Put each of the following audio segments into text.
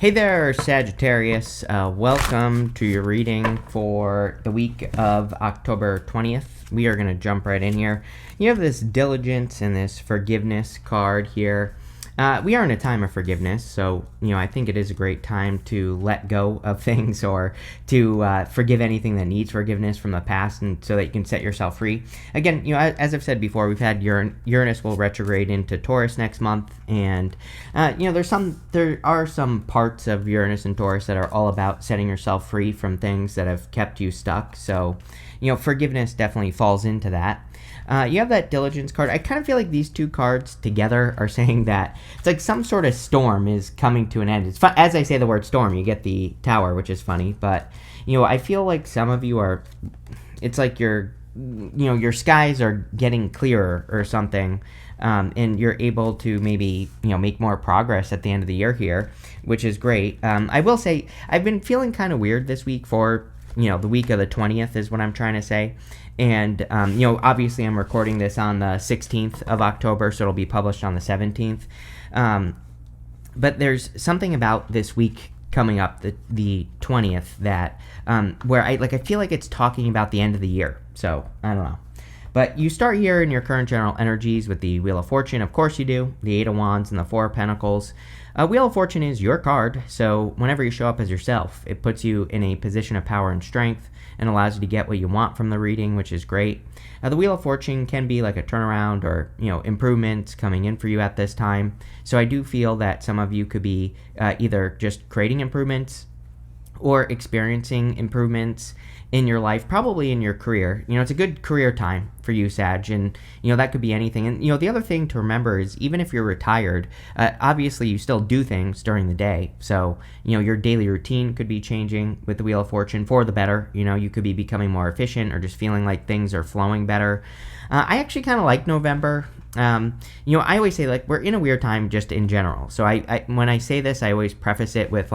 Hey there, Sagittarius. Welcome to your reading for the week of October 20th. We are going to jump right in here. You have this diligence and this forgiveness card here. We are in a time of forgiveness, so I think it is a great time to let go of things or to forgive anything that needs forgiveness from the past, and so that you can set yourself free. Again, as I've said before, we've had Uranus will retrograde into Taurus next month, and there are some parts of Uranus and Taurus that are all about setting yourself free from things that have kept you stuck. So, forgiveness definitely falls into that. You have that diligence card. I kind of feel like these two cards together are saying that it's like some sort of storm is coming to an end. It's fun. As I say the word storm, you get the tower, which is funny. But, I feel like some of you are, it's like your skies are getting clearer or something. And you're able to maybe, make more progress at the end of the year here, which is great. I will say I've been feeling kind of weird this week for, the week of the 20th is what I'm trying to say. And, obviously I'm recording this on the 16th of October, so it'll be published on the 17th. But there's something about this week coming up, the 20th, that where I feel like it's talking about the end of the year. So, I don't know. But you start here in your current general energies with the Wheel of Fortune. Of course you do. The Eight of Wands and the Four of Pentacles. Wheel of Fortune is your card, so whenever you show up as yourself, it puts you in a position of power and strength and allows you to get what you want from the reading, which is great. The Wheel of Fortune can be like a turnaround or, improvements coming in for you at this time. So I do feel that some of you could be either just creating improvements or experiencing improvements in your life, probably in your career. It's a good career time for you, Sag, and, that could be anything. And, the other thing to remember is even if you're retired, obviously you still do things during the day. So, your daily routine could be changing with the Wheel of Fortune for the better. You could be becoming more efficient or just feeling like things are flowing better. I actually kind of like November. I always say, we're in a weird time just in general. So I when I say this, I always preface it with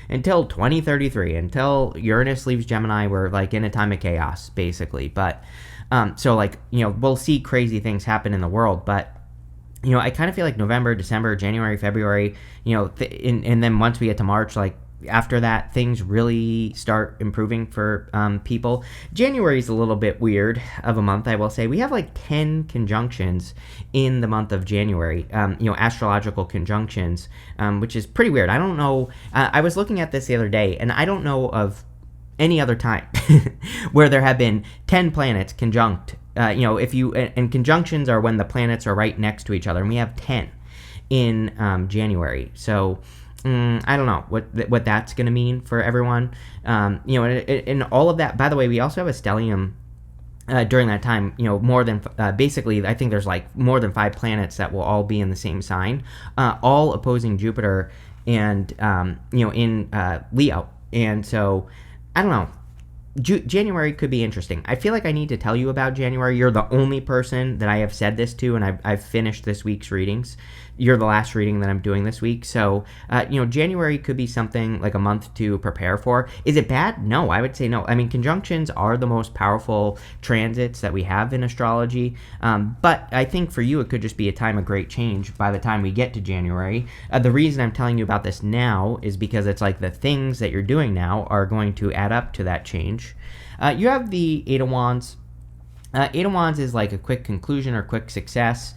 until 2033, until Uranus leaves Gemini, we're in a time of chaos, basically. But we'll see crazy things happen in the world. But I kind of feel like November, December, January, February, and then once we get to March, after that, things really start improving for people. January is a little bit weird of a month, I will say. We have 10 conjunctions in the month of January, astrological conjunctions, which is pretty weird. I don't know. I was looking at this the other day, and I don't know of any other time where there have been 10 planets conjunct. And conjunctions are when the planets are right next to each other, and we have 10 in January. I don't know what that's going to mean for everyone. And all of that, by the way, we also have a stellium during that time, more than, basically, I think there's more than 5 planets that will all be in the same sign, all opposing Jupiter and, in Leo. And so, I don't know. January could be interesting. I feel like I need to tell you about January. You're the only person that I have said this to, and I've finished this week's readings. You're the last reading that I'm doing this week. So, January could be something like a month to prepare for. Is it bad? No, I would say no. I mean, conjunctions are the most powerful transits that we have in astrology. But I think for you, it could just be a time of great change by the time we get to January. The reason I'm telling you about this now is because it's the things that you're doing now are going to add up to that change. You have the Eight of Wands. Eight of Wands is a quick conclusion or quick success.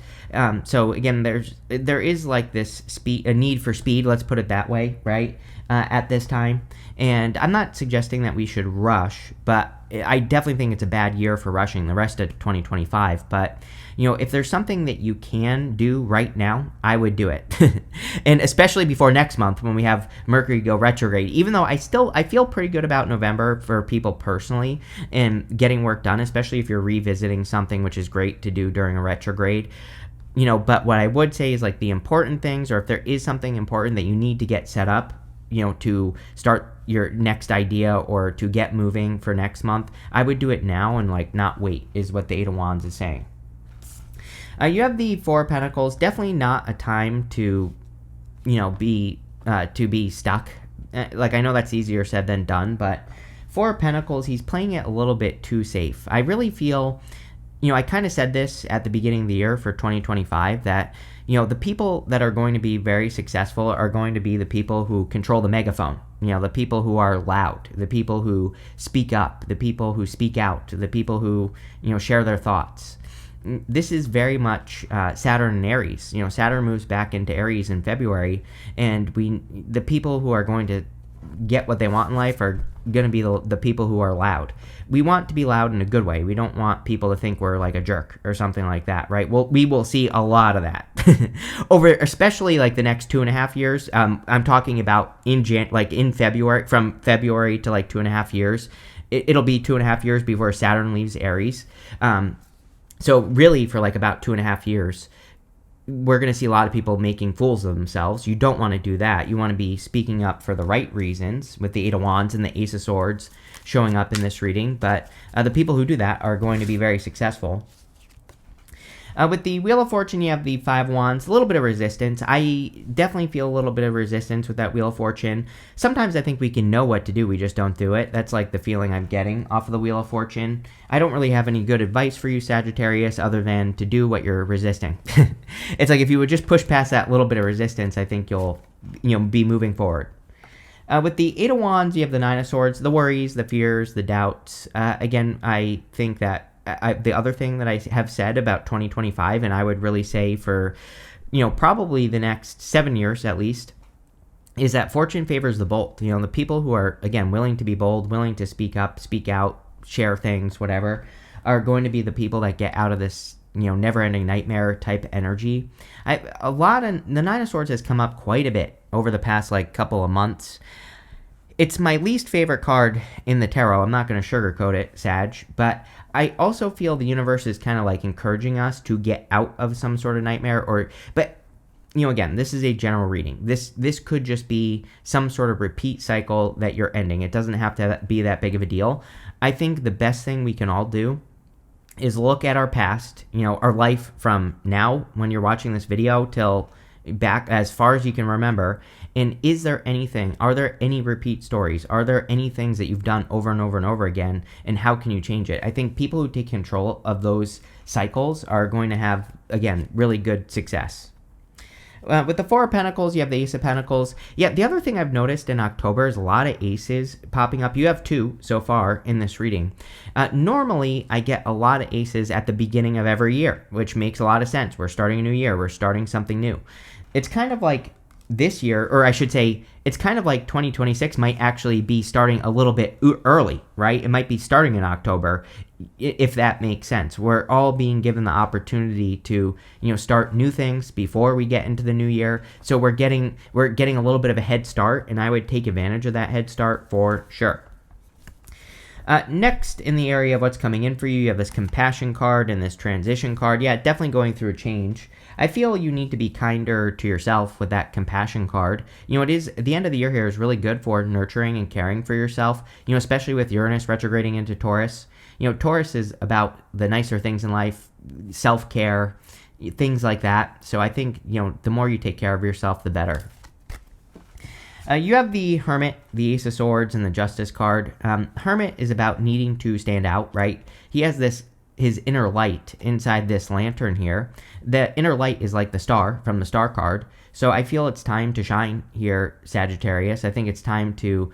So again, there is this a need for speed, let's put it that way, right? At this time. And I'm not suggesting that we should rush, but I definitely think it's a bad year for rushing the rest of 2025. But, if there's something that you can do right now, I would do it. And especially before next month when we have Mercury go retrograde, even though I feel pretty good about November for people personally and getting work done, especially if you're revisiting something, which is great to do during a retrograde. But what I would say is the important things, or if there is something important that you need to get set up, to start your next idea or to get moving for next month, I would do it now and not wait, is what the Eight of Wands is saying. You have the Four of Pentacles. Definitely not a time to, be stuck. I know that's easier said than done, but Four of Pentacles, he's playing it a little bit too safe. I really feel I kind of said this at the beginning of the year for 2025 that, the people that are going to be very successful are going to be the people who control the megaphone, the people who are loud, the people who speak up, the people who speak out, the people who, share their thoughts. This is very much Saturn and Aries. Saturn moves back into Aries in February, and the people who are going to get what they want in life are going to be the people who are loud. We want to be loud in a good way. We don't want people to think we're like a jerk or something like that, right? Well, we will see a lot of that over, especially like the next 2.5 years. I'm talking about in February, from February to like 2.5 years. It'll be 2.5 years before Saturn leaves Aries. So really, for like about 2.5 years, we're going to see a lot of people making fools of themselves. You don't want to do that. You want to be speaking up for the right reasons, with the Eight of Wands and the Ace of Swords showing up in this reading. But the people who do that are going to be very successful. With the Wheel of Fortune, you have the Five of Wands, a little bit of resistance. I definitely feel a little bit of resistance with that Wheel of Fortune. Sometimes I think we can know what to do, we just don't do it. That's like the feeling I'm getting off of the Wheel of Fortune. I don't really have any good advice for you, Sagittarius, other than to do what you're resisting. It's like if you would just push past that little bit of resistance, I think you'll be moving forward. With the Eight of Wands, you have the Nine of Swords, the worries, the fears, the doubts. Again, I think that the other thing that I have said about 2025, and I would really say for, probably the next 7 years at least, is that fortune favors the bold. The people who are, again, willing to be bold, willing to speak up, speak out, share things, whatever, are going to be the people that get out of this, never-ending nightmare type energy. The Nine of Swords has come up quite a bit over the past, couple of months. It's my least favorite card in the tarot. I'm not going to sugarcoat it, Sag, but I also feel the universe is kind of encouraging us to get out of some sort of nightmare. But again, this is a general reading. This could just be some sort of repeat cycle that you're ending. It doesn't have to be that big of a deal. I think the best thing we can all do is look at our past, our life from now when you're watching this video till back as far as you can remember. And are there any repeat stories? Are there any things that you've done over and over and over again? And how can you change it? I think people who take control of those cycles are going to have, again, really good success. With the Four of Pentacles, you have the Ace of Pentacles. Yeah, the other thing I've noticed in October is a lot of aces popping up. You have 2 so far in this reading. Normally, I get a lot of aces at the beginning of every year, which makes a lot of sense. We're starting a new year. We're starting something new. It's kind of like this year, or I should say, it's kind of like 2026 might actually be starting a little bit early, right? It might be starting in October, if that makes sense. We're all being given the opportunity to, start new things before we get into the new year. So we're getting a little bit of a head start, and I would take advantage of that head start for sure. Next, in the area of what's coming in for you, you have this compassion card and this transition card. Yeah, definitely going through a change. I feel you need to be kinder to yourself with that compassion card. It is, the end of the year here is really good for nurturing and caring for yourself, especially with Uranus retrograding into Taurus. Taurus is about the nicer things in life, self-care, things like that. So I think, the more you take care of yourself, the better. You have the Hermit, the Ace of Swords, and the Justice card. Hermit is about needing to stand out, right? He has his inner light inside this lantern here. The inner light is like the star from the star card. So I feel it's time to shine here, Sagittarius. I think it's time to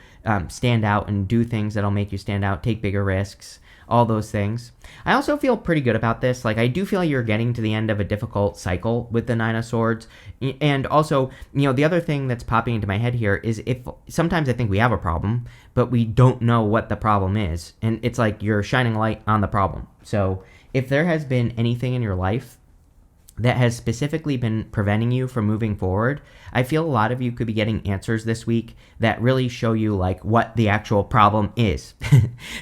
stand out and do things that'll make you stand out, take bigger risks, all those things. I also feel pretty good about this. I do feel you're getting to the end of a difficult cycle with the Nine of Swords. And also, the other thing that's popping into my head here is sometimes I think we have a problem, but we don't know what the problem is. And it's like you're shining light on the problem. So if there has been anything in your life that has specifically been preventing you from moving forward, I feel a lot of you could be getting answers this week that really show you what the actual problem is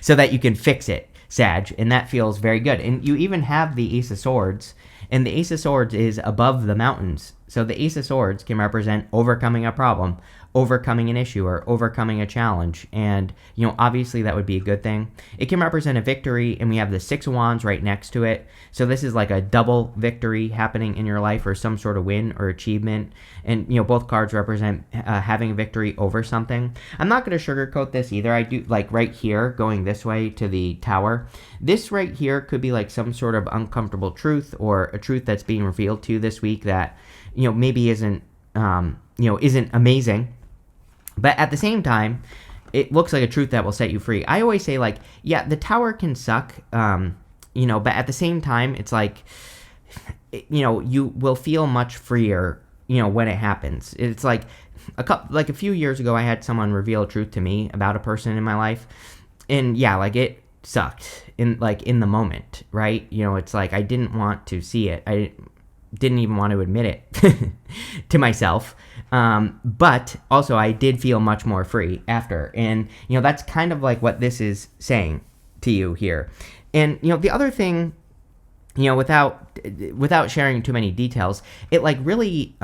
so that you can fix it, Sag, and that feels very good. And you even have the Ace of Swords, and the Ace of Swords is above the mountains. So the Ace of Swords can represent overcoming a problem, overcoming an issue or overcoming a challenge. And, obviously that would be a good thing. It can represent a victory, and we have the Six of Wands right next to it. So this is like a double victory happening in your life, or some sort of win or achievement. And, both cards represent having a victory over something. I'm not going to sugarcoat this either. I do, like right here, going this way to the Tower. This right here could be like some sort of uncomfortable truth, or a truth that's being revealed to you this week that, maybe isn't amazing. But at the same time, it looks like a truth that will set you free. I always say, like, yeah, the Tower can suck, but at the same time, it's like, you will feel much freer, when it happens. It's like a few years ago, I had someone reveal a truth to me about a person in my life, and yeah, like it sucked in the moment, right? It's like I didn't want to see it. I didn't even want to admit it to myself. But also I did feel much more free after. And, that's kind of like what this is saying to you here. And, the other thing, without sharing too many details, it like really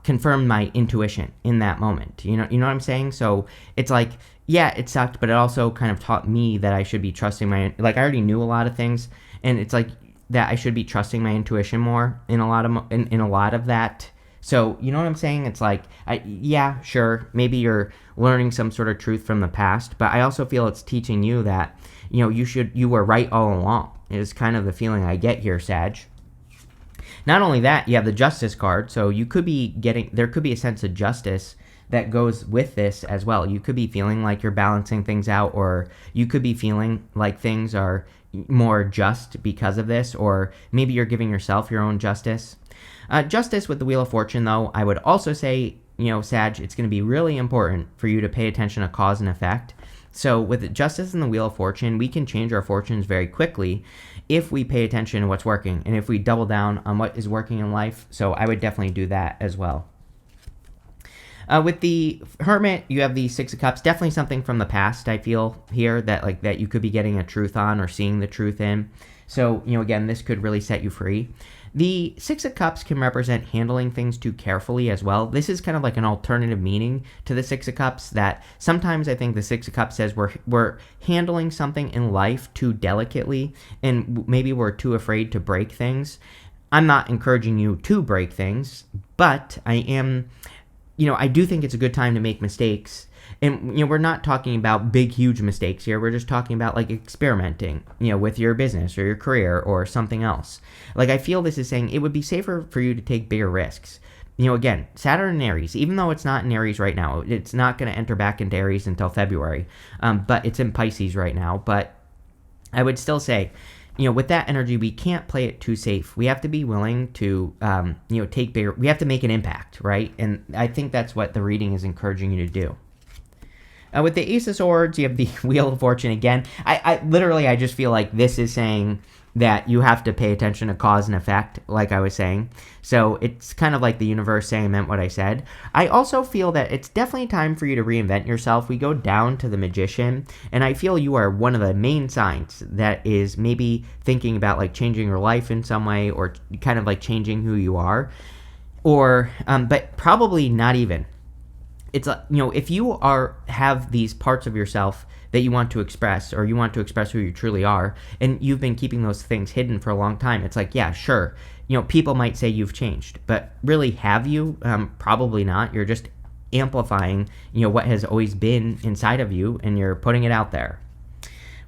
confirmed my intuition in that moment. You know what I'm saying? So it's like, yeah, it sucked, but it also kind of taught me that I should be trusting I already knew a lot of things, and it's like that I should be trusting my intuition more in a lot of that. So, you know what I'm saying? It's like, yeah, sure, maybe you're learning some sort of truth from the past, but I also feel it's teaching you that, you were right all along. Is kind of the feeling I get here, Sag. Not only that, you have the Justice card, so there could be a sense of justice that goes with this as well. You could be feeling like you're balancing things out, or you could be feeling like things are more just because of this, or maybe you're giving yourself your own justice. Justice with the Wheel of Fortune, though, I would also say, Sag, it's going to be really important for you to pay attention to cause and effect. So with Justice and the Wheel of Fortune, we can change our fortunes very quickly if we pay attention to what's working, and if we double down on what is working in life. So I would definitely do that as well. With the Hermit, you have the Six of Cups. Definitely something from the past, I feel, here, that you could be getting a truth on or seeing the truth in. So, again, this could really set you free. The Six of Cups can represent handling things too carefully as well. This is kind of like an alternative meaning to the Six of Cups, that sometimes I think the Six of Cups says we're handling something in life too delicately, and maybe we're too afraid to break things. I'm not encouraging you to break things, but I am... I do think it's a good time to make mistakes. And, we're not talking about big, huge mistakes here. We're just talking about, like, experimenting, with your business or your career or something else. Like, I feel this is saying it would be safer for you to take bigger risks. Again, Saturn in Aries, even though it's not in Aries right now, it's not going to enter back into Aries until February. But it's in Pisces right now. But I would still say, with that energy, we can't play it too safe. We have to be willing to, take bigger, we have to make an impact, right? And I think that's what the reading is encouraging you to do. With the Ace of Swords, you have the Wheel of Fortune again. I just feel like this is saying that you have to pay attention to cause and effect, like I was saying. So it's kind of like the universe saying I meant what I said. I also feel that it's definitely time for you to reinvent yourself. We go down to the Magician, and I feel you are one of the main signs that is maybe thinking about like changing your life in some way, or kind of like changing who you are, or but probably not even. It's if you have these parts of yourself that you want to express, or you want to express who you truly are, and you've been keeping those things hidden for a long time, it's like, yeah, sure, people might say you've changed, but really, have you? Probably not. You're just amplifying, what has always been inside of you, and you're putting it out there.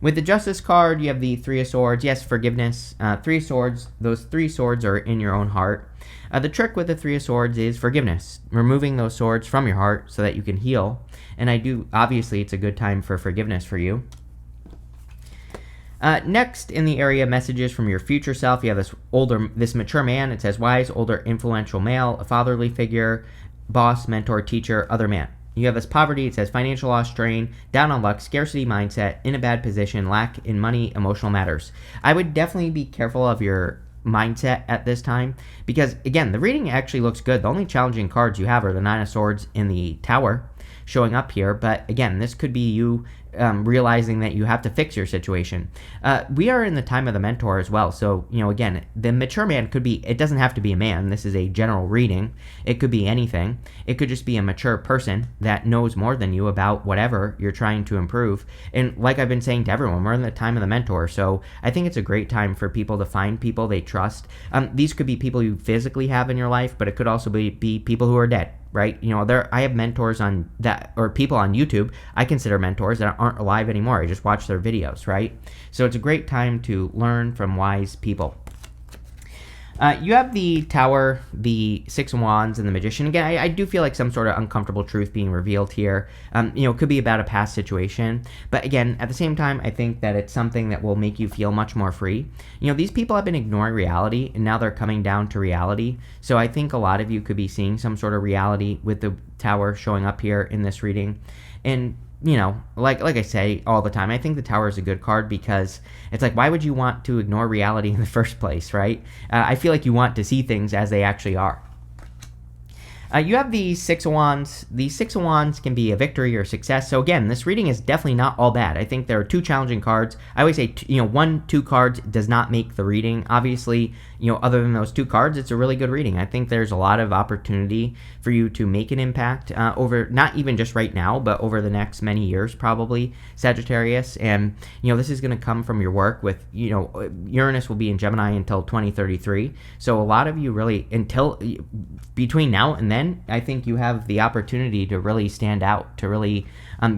With the Justice card, you have the Three of Swords. Yes, forgiveness. Three Swords. Those three swords are in your own heart. The trick with the Three of Swords is forgiveness. Removing those swords from your heart so that you can heal. And obviously, it's a good time for forgiveness for you. Next, in the area messages from your future self, you have this mature man. It says wise, older, influential male, a fatherly figure, boss, mentor, teacher, other man. You have this poverty. It says financial loss, strain, down on luck, scarcity mindset, in a bad position, lack in money, emotional matters. I would definitely be careful of your mindset at this time, because again, the reading actually looks good. The only challenging cards you have are the Nine of Swords in the Tower. showing up here. But again, this could be you realizing that you have to fix your situation. We are in the time of the mentor as well. So, again, the mature man could be, it doesn't have to be a man. This is a general reading. It could be anything. It could just be a mature person that knows more than you about whatever you're trying to improve. And like I've been saying to everyone, we're in the time of the mentor. So I think it's a great time for people to find people they trust. These could be people you physically have in your life, but it could also be people who are dead. Right? I have mentors on that, or people on YouTube I consider mentors that aren't alive anymore. I just watch their videos, right? So it's a great time to learn from wise people. You have the Tower, the Six of Wands, and the Magician. Again, I do feel like some sort of uncomfortable truth being revealed here. It could be about a past situation. But again, at the same time, I think that it's something that will make you feel much more free. These people have been ignoring reality, and now they're coming down to reality. So I think a lot of you could be seeing some sort of reality with the Tower showing up here in this reading. And like I say all the time, I think the Tower is a good card because it's like, why would you want to ignore reality in the first place, right? I feel like you want to see things as they actually are. You have the Six of Wands. The Six of Wands can be a victory or success. So again, this reading is definitely not all bad. I think there are two challenging cards. I always say, 1-2 cards does not make the reading. Obviously, other than those two cards, it's a really good reading. I think there's a lot of opportunity for you to make an impact over, not even just right now, but over the next many years, probably, Sagittarius. And, this is going to come from your work with, Uranus will be in Gemini until 2033. So a lot of you really, between now and then, I think you have the opportunity to really stand out, to really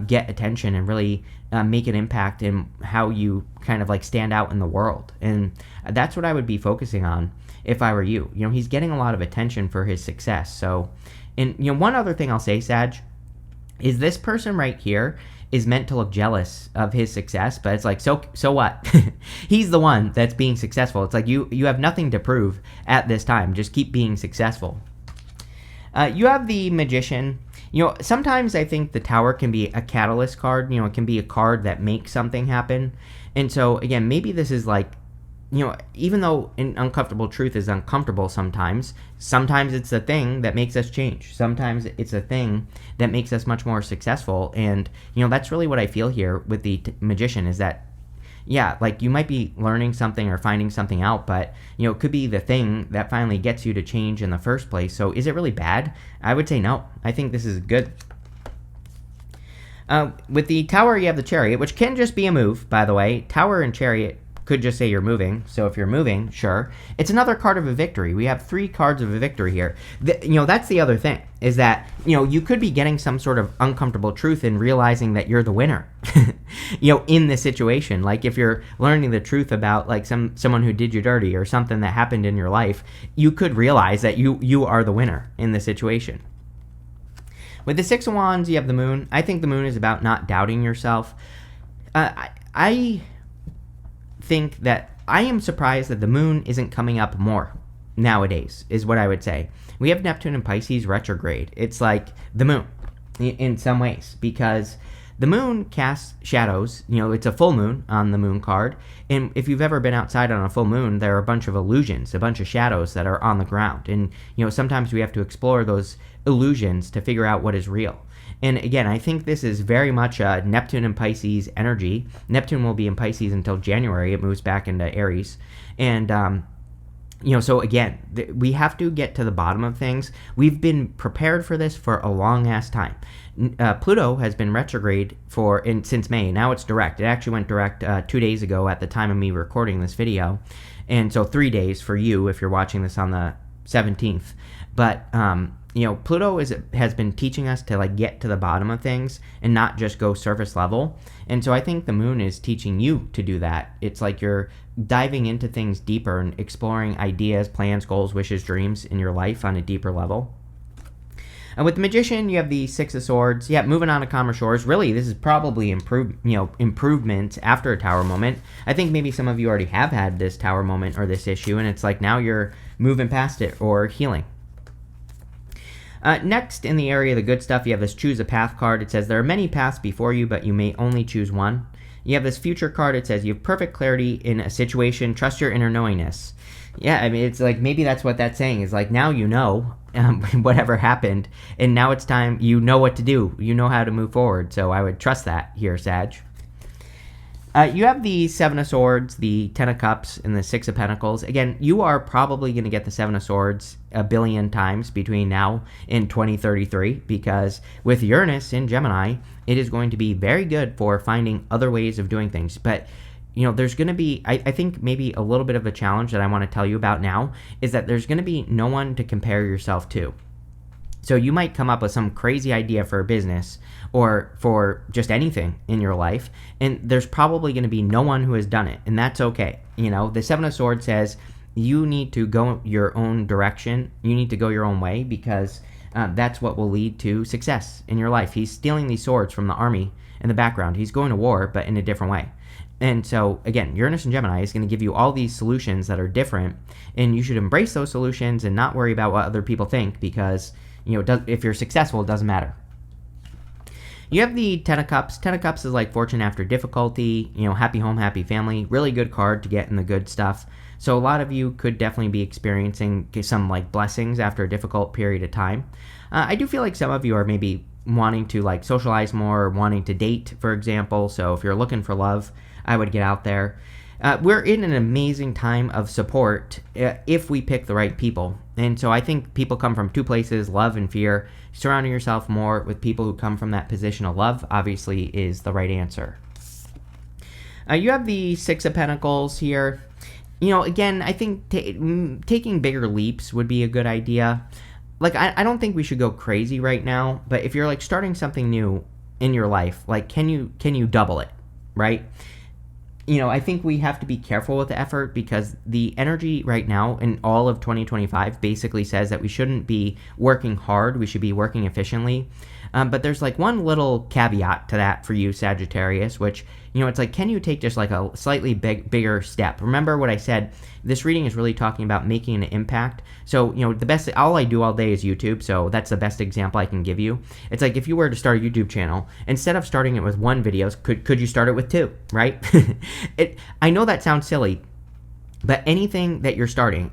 get attention and really make an impact in how you kind of like stand out in the world. And that's what I would be focusing on if I were you. He's getting a lot of attention for his success. So, and one other thing I'll say, Sag, is this person right here is meant to look jealous of his success, but it's like, so what? He's the one that's being successful. It's like you have nothing to prove at this time. Just keep being successful. You have the Magician. Sometimes I think the Tower can be a catalyst card. It can be a card that makes something happen. And so, again, maybe this is like, even though an uncomfortable truth is uncomfortable sometimes it's the thing that makes us change. Sometimes it's a thing that makes us much more successful. And, that's really what I feel here with the Magician is that, yeah, like you might be learning something or finding something out, but, it could be the thing that finally gets you to change in the first place. So is it really bad? I would say no. I think this is good. With the Tower, you have the Chariot, which can just be a move, by the way. Tower and Chariot could just say you're moving. So if you're moving, sure. It's another card of a victory. We have 3 cards of a victory here. That's the other thing, is that, you could be getting some sort of uncomfortable truth and realizing that you're the winner, in this situation. Like if you're learning the truth about like someone who did you dirty or something that happened in your life, you could realize that you are the winner in the situation. With the Six of Wands, you have the Moon. I think the Moon is about not doubting yourself. I think that I am surprised that the Moon isn't coming up more nowadays, is what I would say. We have Neptune and Pisces retrograde. It's like the Moon in some ways, because the Moon casts shadows. It's a full moon on the Moon card. And if you've ever been outside on a full moon, there are a bunch of illusions, a bunch of shadows that are on the ground. And, sometimes we have to explore those illusions to figure out what is real. And again, I think this is very much a Neptune and Pisces energy. Neptune will be in Pisces until January. It moves back into Aries. And, so again, we have to get to the bottom of things. We've been prepared for this for a long-ass time. Pluto has been retrograde since May. Now it's direct. It actually went direct 2 days ago at the time of me recording this video. And so 3 days for you if you're watching this on the 17th. But, Pluto has been teaching us to like get to the bottom of things and not just go surface level. And so I think the Moon is teaching you to do that. It's like you're diving into things deeper and exploring ideas, plans, goals, wishes, dreams in your life on a deeper level. And with the Magician, you have the Six of Swords. Yeah, moving on to calmer shores. Really, this is probably improvement after a Tower moment. I think maybe some of you already have had this Tower moment or this issue, and it's like now you're moving past it or healing. Next, in the area of the good stuff, you have this Choose a Path card. It says, there are many paths before you, but you may only choose one. You have this Future card. It says, you have perfect clarity in a situation. Trust your inner knowingness. Yeah, I mean, it's like maybe that's what that's saying is like now you know whatever happened, and now it's time. You know what to do. You know how to move forward. So I would trust that here, Sag. You have the Seven of Swords, the Ten of Cups, and the Six of Pentacles. Again, you are probably going to get the Seven of Swords a billion times between now and 2033, because with Uranus in Gemini, it is going to be very good for finding other ways of doing things. But there's going to be, I think maybe a little bit of a challenge that I want to tell you about now is that there's going to be no one to compare yourself to. So you might come up with some crazy idea for a business or for just anything in your life, and there's probably going to be no one who has done it, and that's okay. The Seven of Swords says you need to go your own direction. You need to go your own way, because that's what will lead to success in your life. He's stealing these swords from the army in the background. He's going to war, but in a different way. And so, again, Uranus and Gemini is going to give you all these solutions that are different, and you should embrace those solutions and not worry about what other people think, because if you're successful, it doesn't matter. You have the Ten of Cups. Ten of Cups is like fortune after difficulty, happy home, happy family. Really good card to get in the good stuff. So a lot of you could definitely be experiencing some like blessings after a difficult period of time. I do feel like some of you are maybe wanting to like socialize more, or wanting to date, for example. So if you're looking for love, I would get out there. We're in an amazing time of support if we pick the right people. And so I think people come from two places, love and fear. Surrounding yourself more with people who come from that position of love, obviously, is the right answer. You have the Six of Pentacles here. Again, I think taking bigger leaps would be a good idea. Like, I don't think we should go crazy right now, but if you're like starting something new in your life, like, can you double it, right? I think we have to be careful with the effort, because the energy right now in all of 2025 basically says that we shouldn't be working hard. We should be working efficiently. But there's like one little caveat to that for you, Sagittarius, which, it's like, can you take just like a slightly bigger step? Remember what I said, this reading is really talking about making an impact. So, the best, all I do all day is YouTube. So that's the best example I can give you. It's like, if you were to start a YouTube channel, instead of starting it with one video, could you start it with two, right? I know that sounds silly, but anything that you're starting,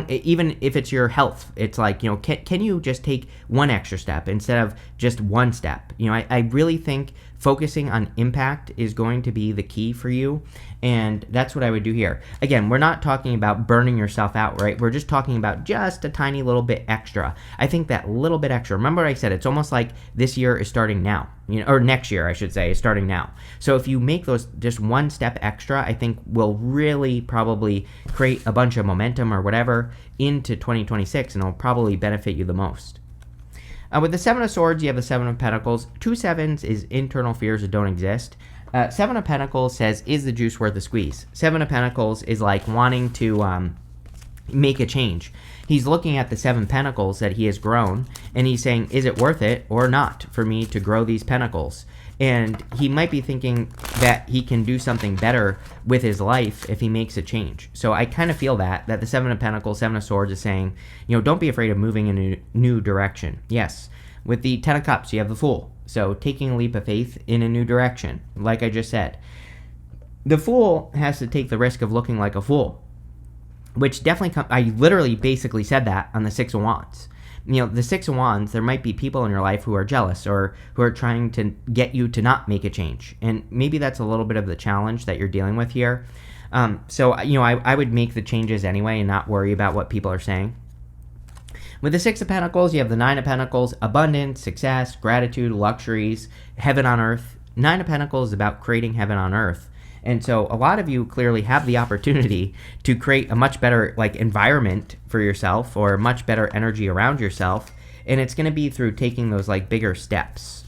even if it's your health, it's like, can you just take one extra step instead of just one step? I really think focusing on impact is going to be the key for you, and that's what I would do here. Again, we're not talking about burning yourself out, right? We're just talking about just a tiny little bit extra. I think that little bit extra, remember what I said, it's almost like this year is starting now, or next year, I should say, is starting now. So if you make those just one step extra, I think will really probably create a bunch of momentum or whatever into 2026, and it'll probably benefit you the most. With the Seven of Swords, you have the Seven of Pentacles. 2 sevens is internal fears that don't exist. Seven of Pentacles says, is the juice worth the squeeze? Seven of Pentacles is like wanting to make a change. He's looking at the 7 pentacles that he has grown, and he's saying, is it worth it or not for me to grow these pentacles? And he might be thinking that he can do something better with his life if he makes a change. So I kind of feel that the Seven of Pentacles, Seven of Swords is saying, don't be afraid of moving in a new direction. Yes. With the Ten of Cups, you have the Fool. So taking a leap of faith in a new direction, like I just said. The Fool has to take the risk of looking like a fool, which definitely I literally basically said that on the Six of Wands. The Six of Wands, there might be people in your life who are jealous or who are trying to get you to not make a change. And maybe that's a little bit of the challenge that you're dealing with here. So I would make the changes anyway and not worry about what people are saying. With the Six of Pentacles, you have the Nine of Pentacles, abundance, success, gratitude, luxuries, heaven on earth. Nine of Pentacles is about creating heaven on earth. And so a lot of you clearly have the opportunity to create a much better environment for yourself, or much better energy around yourself. And it's going to be through taking those bigger steps.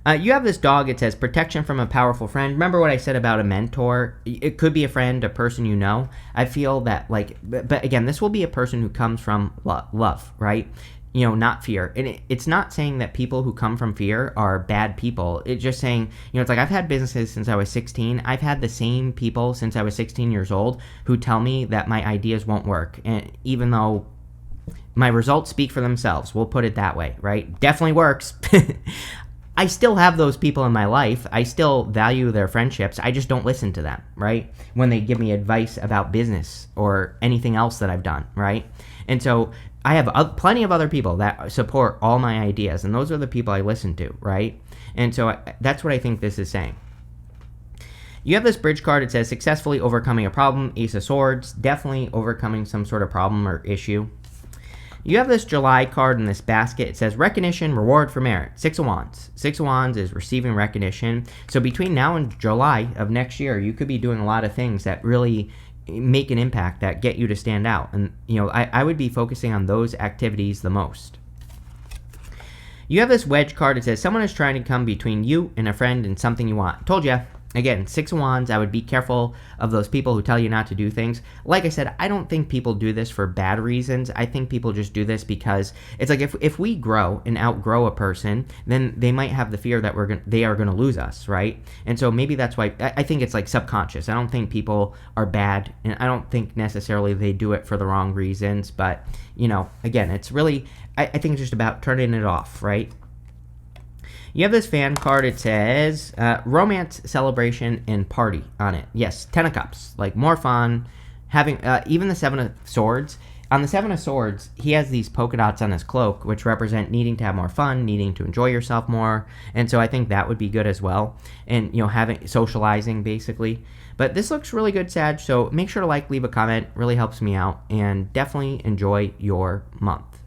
You have this dog. It says protection from a powerful friend. Remember what I said about a mentor? It could be a friend, a person you know. I feel that but again, this will be a person who comes from love, right? Not fear. And it's not saying that people who come from fear are bad people. It's just saying, it's like, I've had businesses since I was 16. I've had the same people since I was 16 years old who tell me that my ideas won't work. And even though my results speak for themselves, we'll put it that way, right? Definitely works. I still have those people in my life. I still value their friendships. I just don't listen to them, right? When they give me advice about business or anything else that I've done, right? And so I have plenty of other people that support all my ideas, and those are the people I listen to, right? And so that's what I think this is saying. You have this bridge card. It says successfully overcoming a problem. Ace of Swords, definitely overcoming some sort of problem or issue. You have this July card in this basket. It says recognition, reward for merit. Six of Wands. Six of Wands is receiving recognition. So between now and July of next year, you could be doing a lot of things that really make an impact, that get you to stand out. And, I would be focusing on those activities the most. You have this wedge card. It says someone is trying to come between you and a friend and something you want. Told ya. Again, Six of Wands, I would be careful of those people who tell you not to do things. Like I said, I don't think people do this for bad reasons. I think people just do this because it's like if we grow and outgrow a person, then they might have the fear that they are going to lose us, right? And so maybe that's why I think it's like subconscious. I don't think people are bad, and I don't think necessarily they do it for the wrong reasons. But, again, it's really, I think it's just about turning it off, right? You have this fan card. It says romance, celebration, and party on it. Yes, 10 of Cups. Like more fun. Having even the 7 of Swords. On the 7 of Swords, he has these polka dots on his cloak, which represent needing to have more fun, needing to enjoy yourself more. And so I think that would be good as well. And, having socializing, basically. But this looks really good, Sag. So make sure to leave a comment. Really helps me out. And definitely enjoy your month.